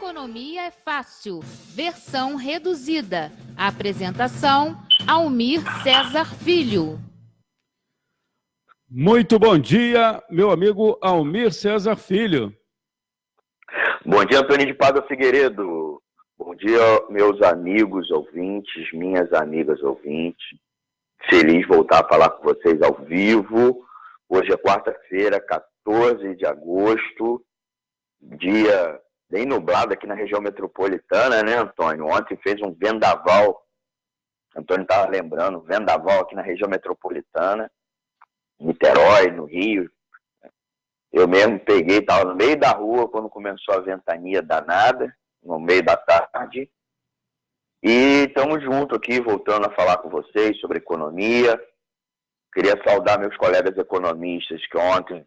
Economia é Fácil, versão reduzida. Apresentação, Almir Cesar Filho. Muito bom dia, meu amigo Almir Cesar Filho. Bom dia, Antônio de Pádua Figueiredo. Bom dia, meus amigos ouvintes, minhas amigas ouvintes. Feliz de voltar a falar com vocês ao vivo. Hoje é quarta-feira, 14 de agosto, dia bem nublado aqui na região metropolitana, né, Antônio? Ontem fez um vendaval, Antônio estava lembrando, vendaval aqui na região metropolitana, Niterói, no Rio. Eu mesmo peguei, estava no meio da rua quando começou a ventania danada, no meio da tarde. E estamos juntos aqui, voltando a falar com vocês sobre economia. Queria saudar meus colegas economistas, que ontem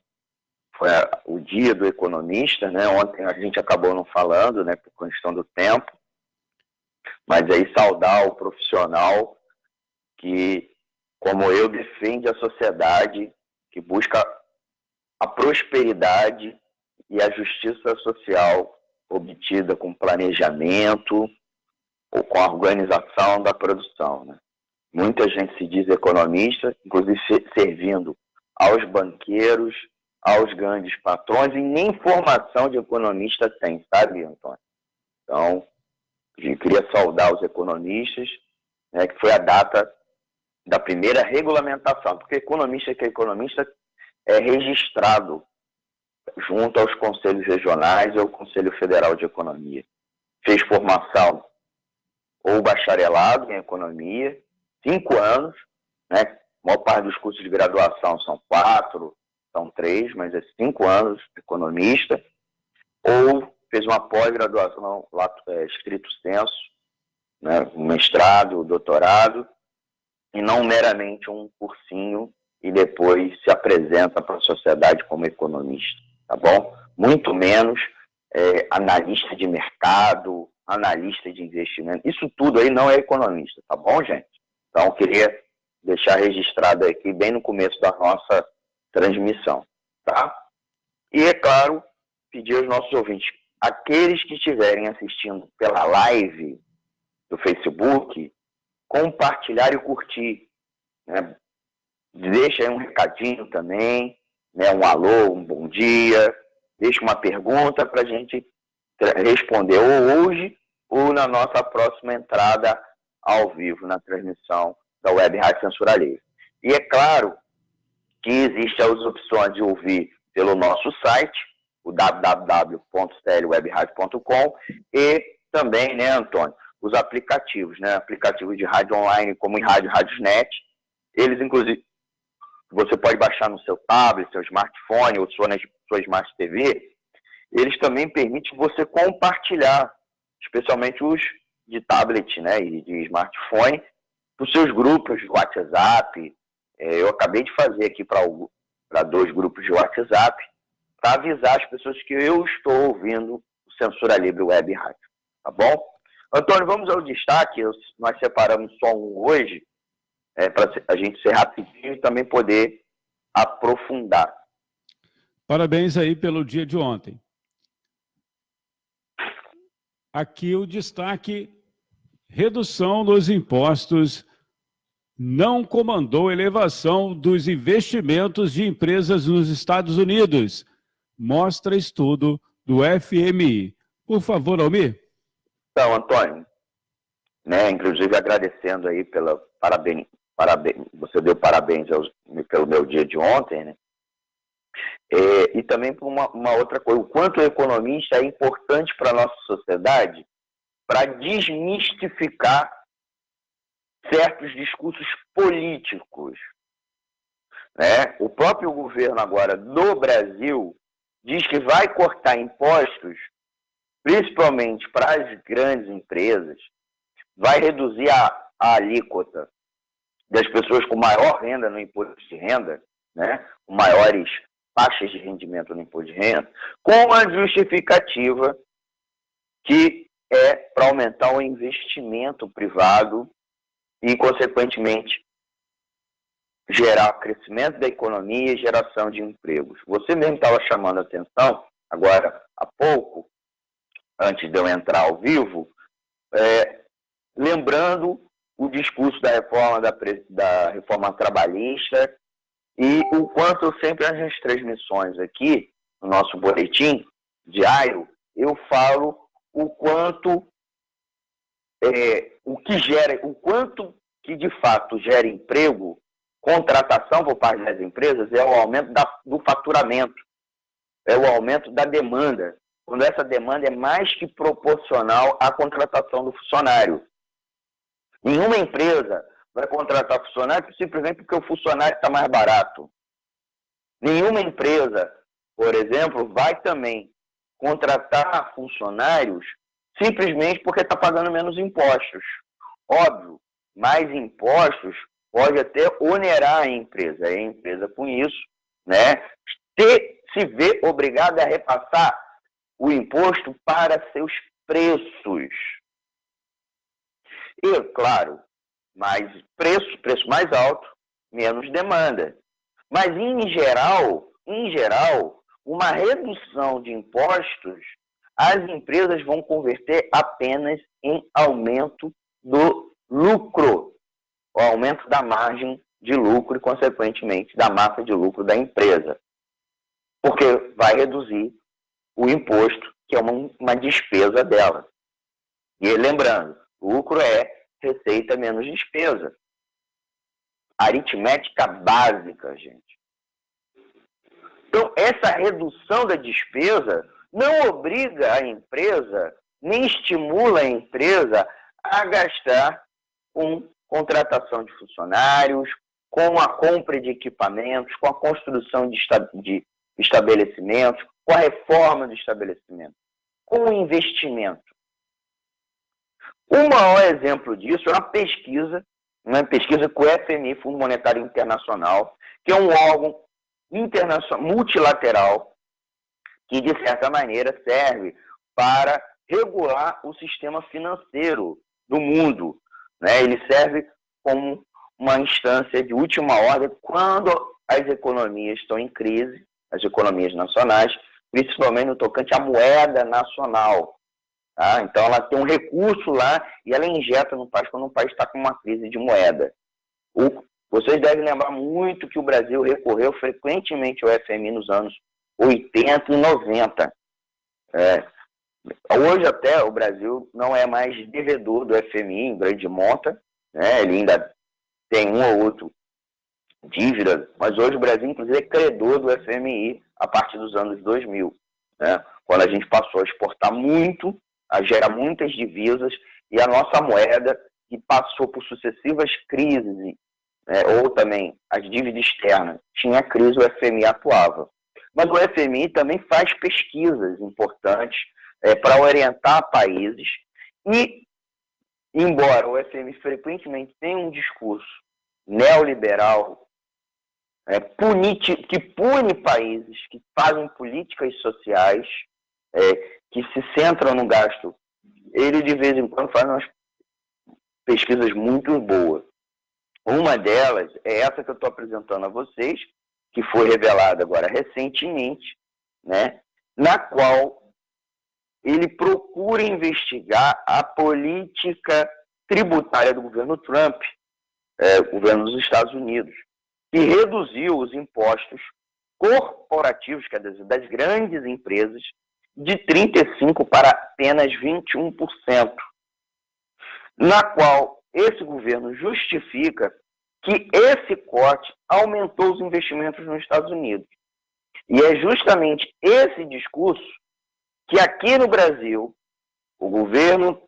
foi o dia do economista, né? Ontem a gente acabou não falando, né, por questão do tempo. Mas aí saudar o profissional que, como eu, defende a sociedade, que busca a prosperidade e a justiça social obtida com planejamento ou com a organização da produção, né? Muita gente se diz economista, inclusive servindo aos banqueiros, aos grandes patrões, e nem formação de economista tem, sabe, Antônio? Então, eu queria saudar os economistas, né, que foi a data da primeira regulamentação, porque economista que é economista é registrado junto aos conselhos regionais e ao Conselho Federal de Economia. Fez formação ou bacharelado em economia, 5 anos, né? A maior parte dos cursos de graduação são 4, são 3, mas é 5 anos de economista, ou fez uma pós-graduação, estrito sensu, né? Um mestrado, doutorado, e não meramente um cursinho e depois se apresenta para a sociedade como economista, tá bom? Muito menos analista de mercado, analista de investimento. Isso tudo aí não é economista, tá bom, gente? Então, queria deixar registrado aqui bem no começo da nossa transmissão, tá? E, é claro, pedir aos nossos ouvintes, aqueles que estiverem assistindo pela live do Facebook, compartilhar e curtir, né? Deixa aí um recadinho também, né? Um alô, um bom dia, deixa uma pergunta para a gente responder ou hoje ou na nossa próxima entrada ao vivo na transmissão da Web Rádio Censura Livre. E é claro que existem as opções de ouvir pelo nosso site, o www.clwebradio.com, e também, né, Antônio, os aplicativos, né, aplicativos de rádio online como em Radiosnet. Eles, inclusive, você pode baixar no seu tablet, seu smartphone ou sua Smart TV. Eles também permitem você compartilhar, especialmente os de tablet, né, e de smartphone, para os seus grupos de WhatsApp. Eu acabei de fazer aqui para 2 grupos de WhatsApp, para avisar as pessoas que eu estou ouvindo o Censura Livre Web Rádio, tá bom? Antônio, vamos ao destaque. Nós separamos só um hoje, para a gente ser rapidinho e também poder aprofundar. Parabéns aí pelo dia de ontem. Aqui o destaque: redução dos impostos não comandou elevação dos investimentos de empresas nos Estados Unidos, mostra estudo do FMI. Por favor, Almir. Então, Antônio, né, inclusive agradecendo aí pela parabéns, você deu parabéns pelo meu dia de ontem, né? E também por uma outra coisa, o quanto o economista é importante para a nossa sociedade para desmistificar certos discursos políticos, né? O próprio governo agora do Brasil diz que vai cortar impostos, principalmente para as grandes empresas, vai reduzir a alíquota das pessoas com maior renda no imposto de renda, né? Com maiores taxas de rendimento no imposto de renda, com a justificativa que é para aumentar o investimento privado e, consequentemente, gerar crescimento da economia e geração de empregos. Você mesmo estava chamando a atenção, agora há pouco, antes de eu entrar ao vivo, lembrando o discurso da reforma trabalhista e o quanto eu sempre, nas transmissões aqui, no nosso boletim diário, eu falo o quanto o quanto que de fato gera emprego, contratação por parte das empresas, é o aumento do faturamento, é o aumento da demanda, quando essa demanda é mais que proporcional à contratação do funcionário. Nenhuma empresa vai contratar funcionário simplesmente porque o funcionário está mais barato. Nenhuma empresa, por exemplo, vai também contratar funcionários simplesmente porque está pagando menos impostos. Óbvio, mais impostos pode até onerar a empresa. E a empresa, com isso, né, se vê obrigada a repassar o imposto para seus preços. E, claro, mais preço mais alto, menos demanda. Mas, em geral, uma redução de impostos, as empresas vão converter apenas em aumento do lucro, o aumento da margem de lucro e, consequentemente, da massa de lucro da empresa. Porque vai reduzir o imposto, que é uma despesa dela. E lembrando, lucro é receita menos despesa. Aritmética básica, gente. Então, essa redução da despesa não obriga a empresa, nem estimula a empresa a gastar com contratação de funcionários, com a compra de equipamentos, com a construção de estabelecimentos, com a reforma do estabelecimento, com o investimento. O maior exemplo disso é uma pesquisa com o FMI, Fundo Monetário Internacional, que é um órgão multilateral que, de certa maneira, serve para regular o sistema financeiro do mundo, né? Ele serve como uma instância de última ordem quando as economias estão em crise, as economias nacionais, principalmente no tocante à moeda nacional. Tá? Então, ela tem um recurso lá e ela injeta no país quando o país está com uma crise de moeda. Vocês devem lembrar muito que o Brasil recorreu frequentemente ao FMI nos anos 80 e 90. Hoje até o Brasil não é mais devedor do FMI em grande monta, né? Ele ainda tem um ou outro dívida, mas hoje o Brasil inclusive é credor do FMI a partir dos anos 2000, né? Quando a gente passou a exportar muito, a gerar muitas divisas e a nossa moeda, que passou por sucessivas crises, ou também as dívidas externas, tinha crise, o FMI atuava. Mas o FMI também faz pesquisas importantes para orientar países e, embora o FMI frequentemente tenha um discurso neoliberal, que pune países que fazem políticas sociais, que se centram no gasto, ele de vez em quando faz umas pesquisas muito boas. Uma delas é essa que eu estou apresentando a vocês, que foi revelada agora recentemente, né, na qual ele procura investigar a política tributária do governo Trump, governo dos Estados Unidos, que reduziu os impostos corporativos, quer dizer, das grandes empresas, de 35% para apenas 21%, na qual esse governo justifica que esse corte aumentou os investimentos nos Estados Unidos. E é justamente esse discurso que aqui no Brasil, o governo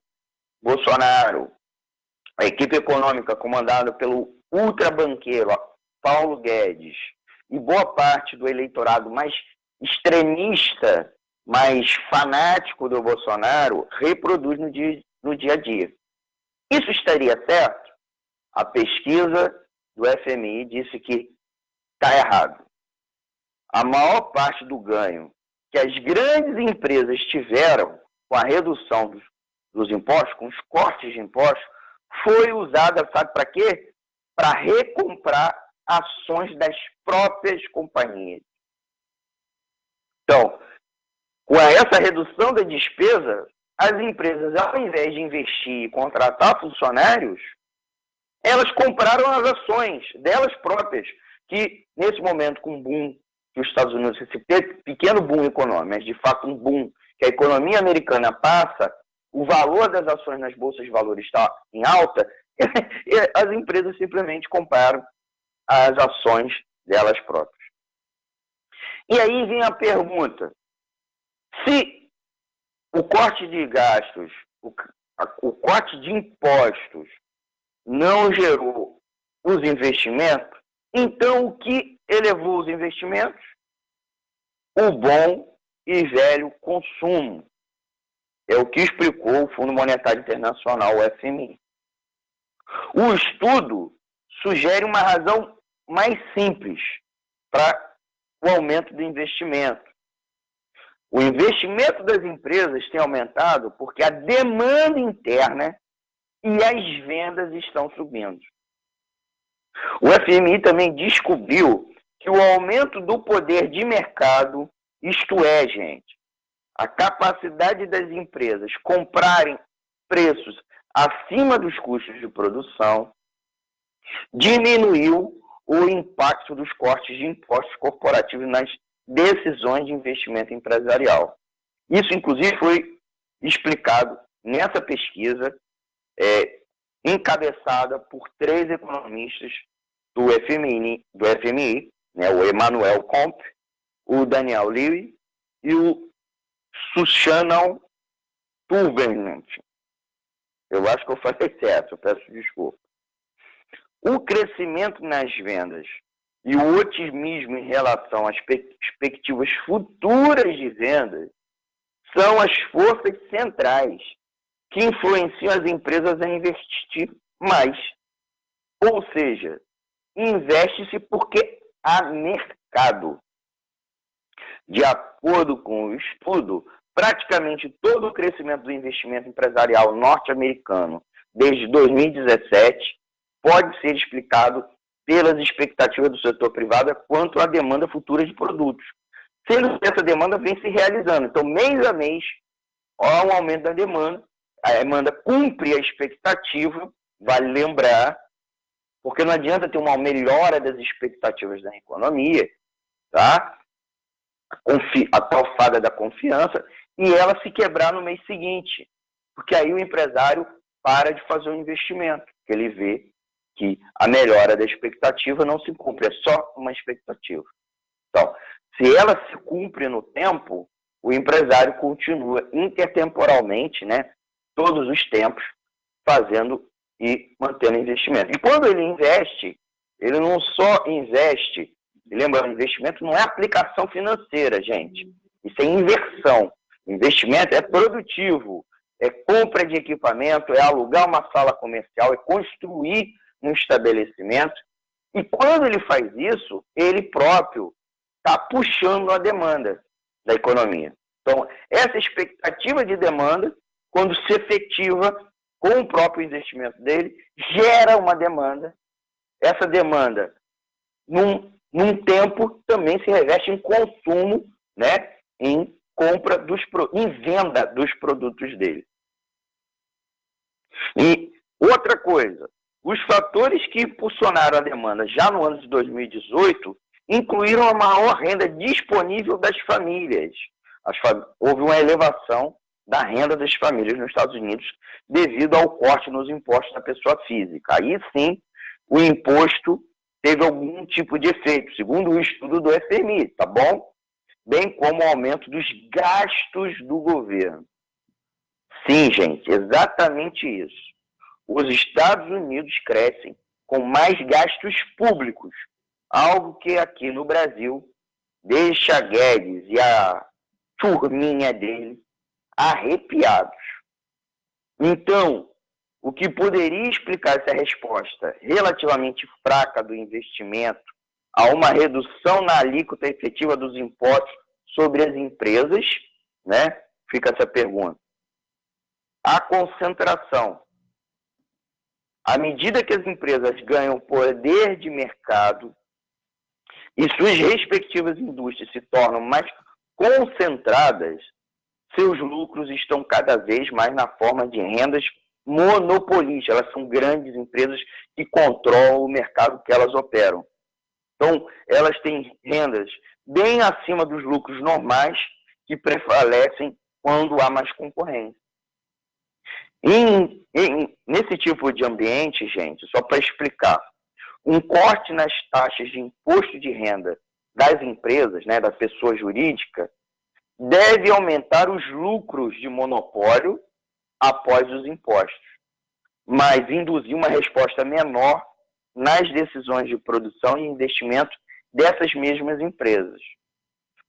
Bolsonaro, a equipe econômica comandada pelo ultrabanqueiro Paulo Guedes e boa parte do eleitorado mais extremista, mais fanático do Bolsonaro, reproduz no dia a dia. Isso estaria certo? A pesquisa do FMI disse que está errado. A maior parte do ganho que as grandes empresas tiveram com a redução dos impostos, com os cortes de impostos, foi usada, sabe para quê? Para recomprar ações das próprias companhias. Então, com essa redução da despesa, as empresas, ao invés de investir e contratar funcionários, elas compraram as ações delas próprias, que nesse momento, com o boom que os Estados Unidos, esse pequeno boom econômico, mas de fato um boom que a economia americana passa, o valor das ações nas bolsas de valores está em alta, as empresas simplesmente compraram as ações delas próprias. E aí vem a pergunta, se o corte de gastos, o corte de impostos não gerou os investimentos, então o que elevou os investimentos? O bom e velho consumo. É o que explicou o Fundo Monetário Internacional, o FMI. O estudo sugere uma razão mais simples para o aumento do investimento. O investimento das empresas tem aumentado porque a demanda interna e as vendas estão subindo. O FMI também descobriu que o aumento do poder de mercado, isto é, gente, a capacidade das empresas comprarem preços acima dos custos de produção, diminuiu o impacto dos cortes de impostos corporativos nas decisões de investimento empresarial. Isso, inclusive, foi explicado nessa pesquisa encabeçada por 3 economistas do FMI, né, o Emmanuel Comp, o Daniel Lewis e o Sushanan Tuvenant. Eu acho que eu falei certo, eu peço desculpa. O crescimento nas vendas e o otimismo em relação às perspectivas futuras de vendas são as forças centrais que influenciam as empresas a investir mais. Ou seja, investe-se porque há mercado. De acordo com o estudo, praticamente todo o crescimento do investimento empresarial norte-americano desde 2017 pode ser explicado pelas expectativas do setor privado quanto à demanda futura de produtos, sendo que essa demanda vem se realizando. Então, mês a mês, há um aumento da demanda, a demanda cumpre a expectativa, vale lembrar, porque não adianta ter uma melhora das expectativas da economia, tá? A tal fada da confiança, e ela se quebrar no mês seguinte, porque aí o empresário para de fazer o investimento, porque ele vê que a melhora da expectativa não se cumpre, é só uma expectativa. Então, se ela se cumpre no tempo, o empresário continua intertemporalmente, né, todos os tempos, fazendo e mantendo investimento. E quando ele investe, ele não só investe, lembrando, investimento não é aplicação financeira, gente. Isso é inversão. Investimento é produtivo, é compra de equipamento, é alugar uma sala comercial, é construir um estabelecimento. E quando ele faz isso, ele próprio está puxando a demanda da economia. Então, essa expectativa de demanda, quando se efetiva com o próprio investimento dele, gera uma demanda. Essa demanda, num tempo, também se reveste em consumo, né, em compra em venda dos produtos dele. E outra coisa, os fatores que impulsionaram a demanda já no ano de 2018 incluíram a maior renda disponível das famílias. Houve uma elevação da renda das famílias nos Estados Unidos devido ao corte nos impostos da pessoa física. Aí sim, o imposto teve algum tipo de efeito, segundo o estudo do FMI, tá bom? Bem como o aumento dos gastos do governo. Sim, gente, exatamente isso. Os Estados Unidos crescem com mais gastos públicos, algo que aqui no Brasil deixa Guedes e a turminha dele arrepiados. Então, o que poderia explicar essa resposta relativamente fraca do investimento a uma redução na alíquota efetiva dos impostos sobre as empresas, né? Fica essa pergunta. A concentração. À medida que as empresas ganham poder de mercado e suas respectivas indústrias se tornam mais concentradas, seus lucros estão cada vez mais na forma de rendas monopolistas. Elas são grandes empresas que controlam o mercado que elas operam. Então, elas têm rendas bem acima dos lucros normais que prevalecem quando há mais concorrência. Nesse tipo de ambiente, gente, só para explicar, um corte nas taxas de imposto de renda das empresas, né, da pessoa jurídica, deve aumentar os lucros de monopólio após os impostos, mas induzir uma resposta menor nas decisões de produção e investimento dessas mesmas empresas.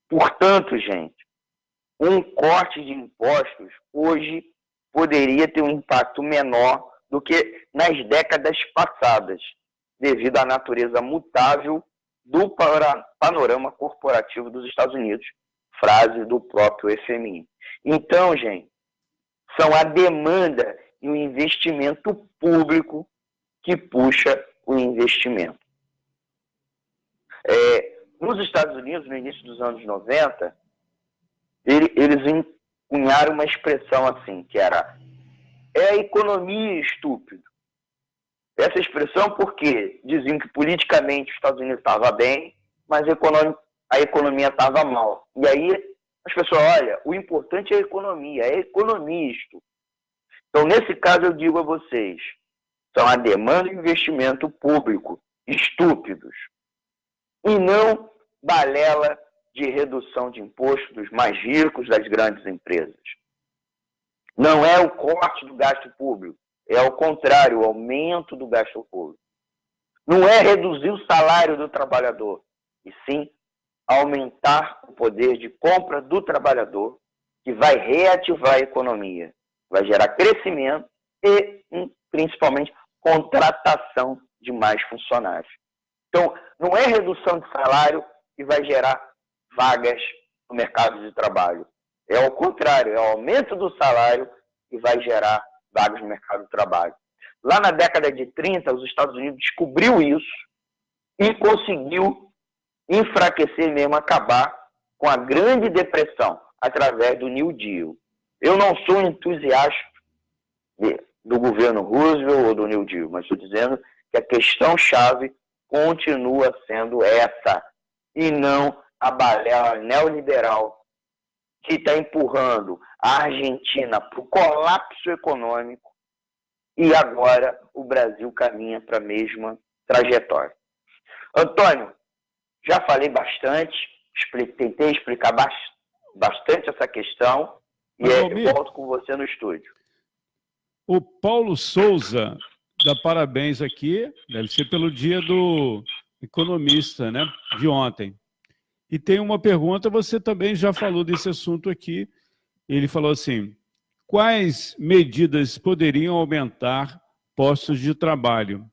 Portanto, gente, um corte de impostos hoje poderia ter um impacto menor do que nas décadas passadas, devido à natureza mutável do panorama corporativo dos Estados Unidos, frase do próprio FMI. Então, gente, são a demanda e o investimento público que puxa o investimento. Nos Estados Unidos, no início dos anos 90, eles cunharam uma expressão assim, que era a economia estúpida. Essa expressão porque diziam que politicamente os Estados Unidos estava bem, mas a economia estava mal. E aí as pessoas, olha, o importante é a economia estúpida. Então, nesse caso, eu digo a vocês, são a demanda e investimento público estúpidos, e não balela de redução de imposto dos mais ricos, das grandes empresas. Não é o corte do gasto público, é ao contrário, o aumento do gasto público. Não é reduzir o salário do trabalhador, e sim aumentar o poder de compra do trabalhador, que vai reativar a economia, vai gerar crescimento e, principalmente, contratação de mais funcionários. Então, não é redução de salário que vai gerar vagas no mercado de trabalho. É ao contrário, é o aumento do salário que vai gerar vagas no mercado de trabalho. Lá na década de 30, os Estados Unidos descobriu isso e conseguiu enfraquecer mesmo, acabar com a Grande Depressão através do New Deal. Eu não sou entusiasta do governo Roosevelt ou do New Deal, mas estou dizendo que a questão-chave continua sendo essa, e não a balela neoliberal que está empurrando a Argentina para o colapso econômico, e agora o Brasil caminha para a mesma trajetória. Antônio, já falei bastante, tentei explicar bastante essa questão, e eu volto com você no estúdio. O Paulo Souza dá parabéns aqui, deve ser pelo dia do economista, né, de ontem. E tem uma pergunta, você também já falou desse assunto aqui. Ele falou assim, quais medidas poderiam aumentar postos de trabalho?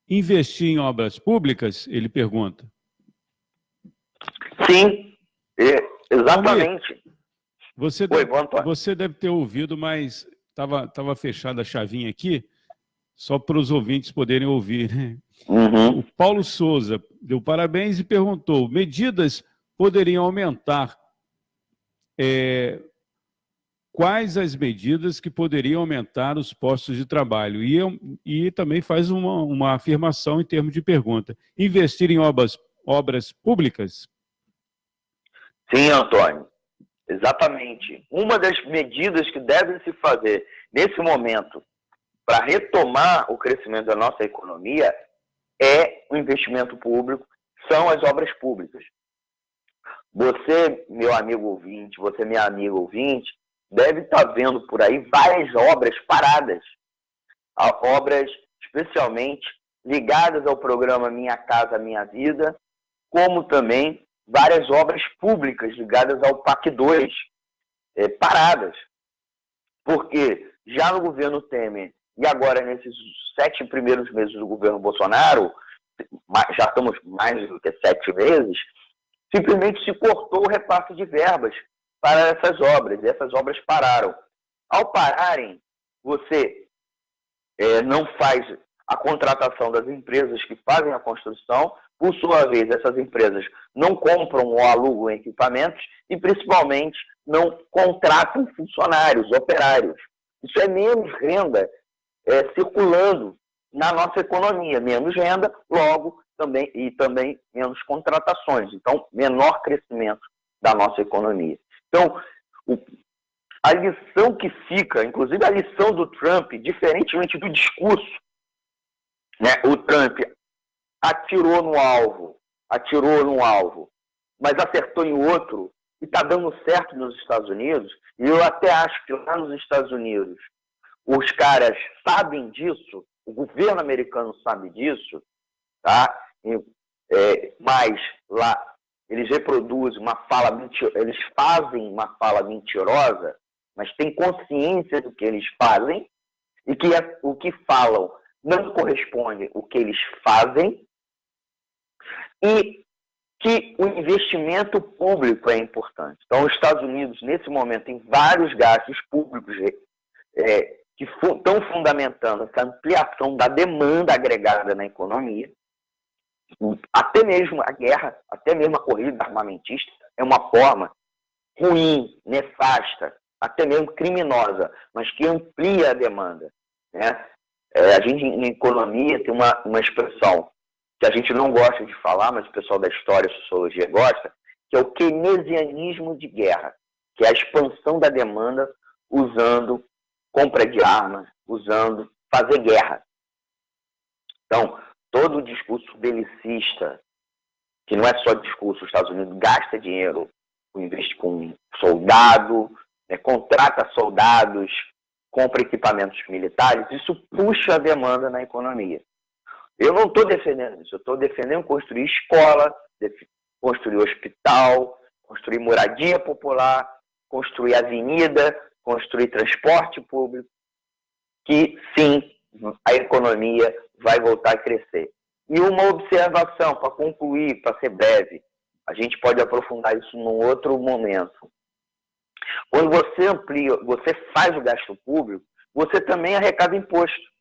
Investir em obras públicas? Ele pergunta. Sim, exatamente. Almir, você deve ter ouvido, mas estava fechada a chavinha aqui, só para os ouvintes poderem ouvir, né? Uhum. O Paulo Souza deu parabéns e perguntou, medidas poderiam aumentar, quais as medidas que poderiam aumentar os postos de trabalho? E também faz uma afirmação em termos de pergunta. Investir em obras públicas? Sim, Antônio, exatamente. Uma das medidas que devem se fazer nesse momento para retomar o crescimento da nossa economia é o investimento público, são as obras públicas. Você, meu amigo ouvinte, você, minha amiga ouvinte, deve estar vendo por aí várias obras paradas. Obras especialmente ligadas ao programa Minha Casa Minha Vida, como também várias obras públicas ligadas ao PAC 2, paradas. Porque já no governo Temer e agora nesses 7 primeiros meses do governo Bolsonaro, já estamos mais do que 7 meses, simplesmente se cortou o repasse de verbas para essas obras, e essas obras pararam. Ao pararem, você não faz a contratação das empresas que fazem a construção, por sua vez, essas empresas não compram ou alugam equipamentos e, principalmente, não contratam funcionários, operários. Isso é menos renda circulando na nossa economia. Menos renda, logo, também menos contratações. Então, menor crescimento da nossa economia. Então, a lição que fica, inclusive a lição do Trump, diferentemente do discurso, né? O Trump atirou no alvo, mas acertou em outro, e está dando certo nos Estados Unidos, e eu até acho que lá nos Estados Unidos os caras sabem disso, o governo americano sabe disso, tá? Mas lá eles reproduzem uma fala mentirosa, eles fazem uma fala mentirosa, mas têm consciência do que eles fazem, e que o que falam não corresponde ao que eles fazem, e que o investimento público é importante. Então, os Estados Unidos, nesse momento, tem vários gastos públicos que estão fundamentando essa ampliação da demanda agregada na economia. Até mesmo a guerra, até mesmo a corrida armamentista é uma forma ruim, nefasta, até mesmo criminosa, mas que amplia a demanda, né? A gente, em economia, tem uma expressão que a gente não gosta de falar, mas o pessoal da história e sociologia gosta, que é o keynesianismo de guerra, que é a expansão da demanda usando compra de armas, usando fazer guerra. Então, todo o discurso belicista, que não é só discurso, os Estados Unidos gasta dinheiro com soldado, contrata soldados, compra equipamentos militares, isso puxa a demanda na economia. Eu não estou defendendo isso, eu estou defendendo construir escola, construir hospital, construir moradia popular, construir avenida, construir transporte público, que sim, a economia vai voltar a crescer. E uma observação, para concluir, para ser breve, a gente pode aprofundar isso num outro momento. Quando você amplia, você faz o gasto público, você também arrecada imposto.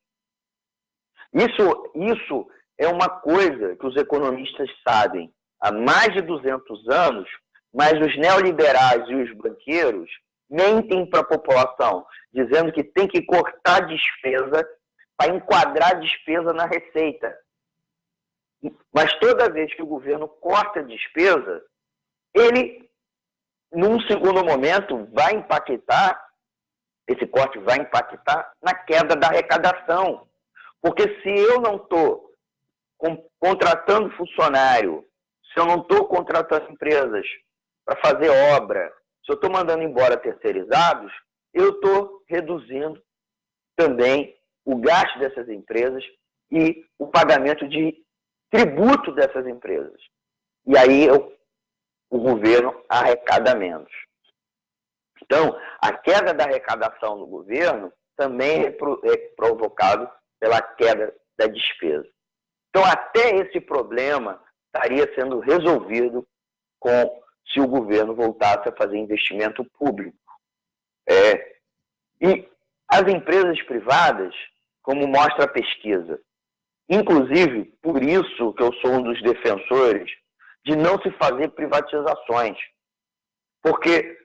Isso é uma coisa que os economistas sabem há mais de 200 anos, mas os neoliberais e os banqueiros mentem para a população, dizendo que tem que cortar despesa para enquadrar despesa na receita. Mas toda vez que o governo corta despesa, ele, num segundo momento, esse corte vai impactar na queda da arrecadação. Porque se eu não estou contratando funcionário, se eu não estou contratando empresas para fazer obra, se eu estou mandando embora terceirizados, eu estou reduzindo também o gasto dessas empresas e o pagamento de tributo dessas empresas. E aí o governo arrecada menos. Então, a queda da arrecadação do governo também é provocado pela queda da despesa. Então, até esse problema estaria sendo resolvido se o governo voltasse a fazer investimento público. E as empresas privadas, como mostra a pesquisa, inclusive, por isso que eu sou um dos defensores de não se fazer privatizações. Porque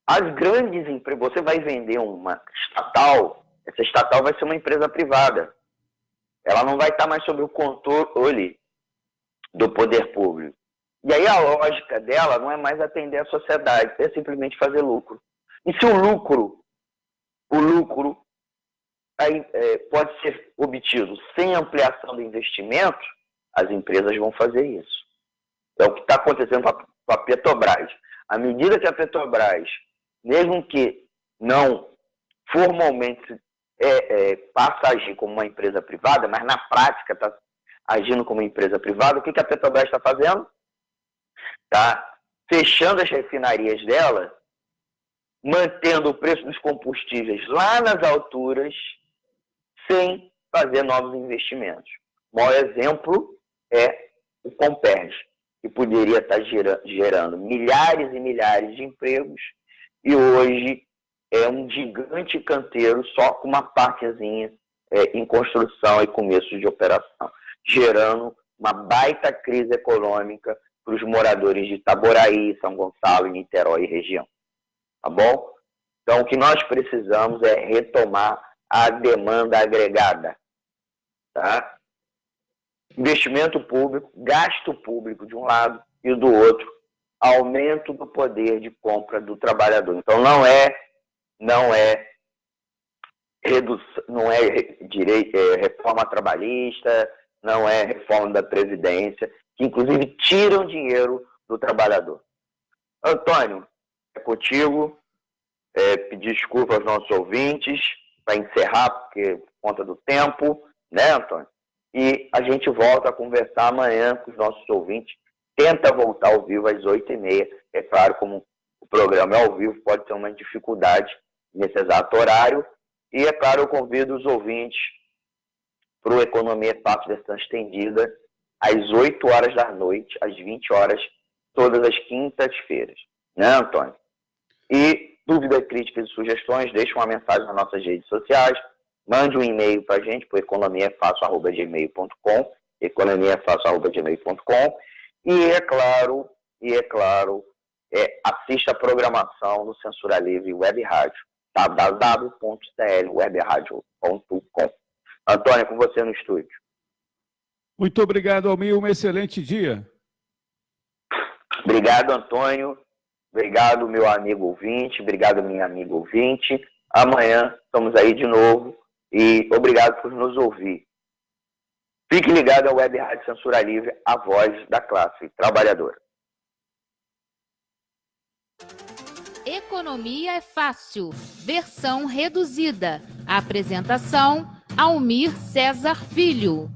as grandes empresas, você vai vender uma estatal, essa estatal vai ser uma empresa privada. Ela não vai estar mais sob o controle do poder público. E aí a lógica dela não é mais atender a sociedade, é simplesmente fazer lucro. E se o lucro pode ser obtido sem ampliação do investimento, as empresas vão fazer isso. É o que está acontecendo com a Petrobras. À medida que a Petrobras, mesmo que não formalmente passa a agir como uma empresa privada, mas na prática está agindo como uma empresa privada, o que a Petrobras está fazendo? Está fechando as refinarias dela, mantendo o preço dos combustíveis lá nas alturas, sem fazer novos investimentos. O maior exemplo é o Comperj, que poderia estar gerando milhares e milhares de empregos, e hoje é um gigante canteiro só com uma partezinha em construção e começo de operação, gerando uma baita crise econômica para os moradores de Itaboraí, São Gonçalo, Niterói e região. tá bom? Então, o que nós precisamos é retomar a demanda agregada, tá? Investimento público, gasto público de um lado e do outro, aumento do poder de compra do trabalhador. Então, não é reforma trabalhista, não é reforma da Previdência, que inclusive tiram dinheiro do trabalhador. Antônio, é contigo. Pedir desculpa aos nossos ouvintes, para encerrar, porque por conta do tempo, né, Antônio? E a gente volta a conversar amanhã com os nossos ouvintes. Tenta voltar ao vivo às 8h30. É claro, como o programa é ao vivo, pode ter uma dificuldade nesse exato horário. E, é claro, eu convido os ouvintes para o Economia Fácil Versão Estendida, às 8 horas da noite, às 20 horas, todas as quintas-feiras. Né, Antônio? E dúvidas, críticas e sugestões, deixe uma mensagem nas nossas redes sociais, mande um e-mail para a gente, para economiafácil@gmail.com, economiafácil@gmail.com, e é claro, assista a programação do Censura Livre Web Rádio, www.clwebradio.com. Antônio, com você no estúdio. Muito obrigado, Almir, um excelente dia. Obrigado, Antônio. Obrigado, meu amigo ouvinte. Obrigado, minha amiga ouvinte. Amanhã estamos aí de novo. E obrigado por nos ouvir. Fique ligado à Web Rádio Censura Livre, a voz da classe trabalhadora. Economia é fácil. Versão reduzida. Apresentação: Almir Cesar Filho.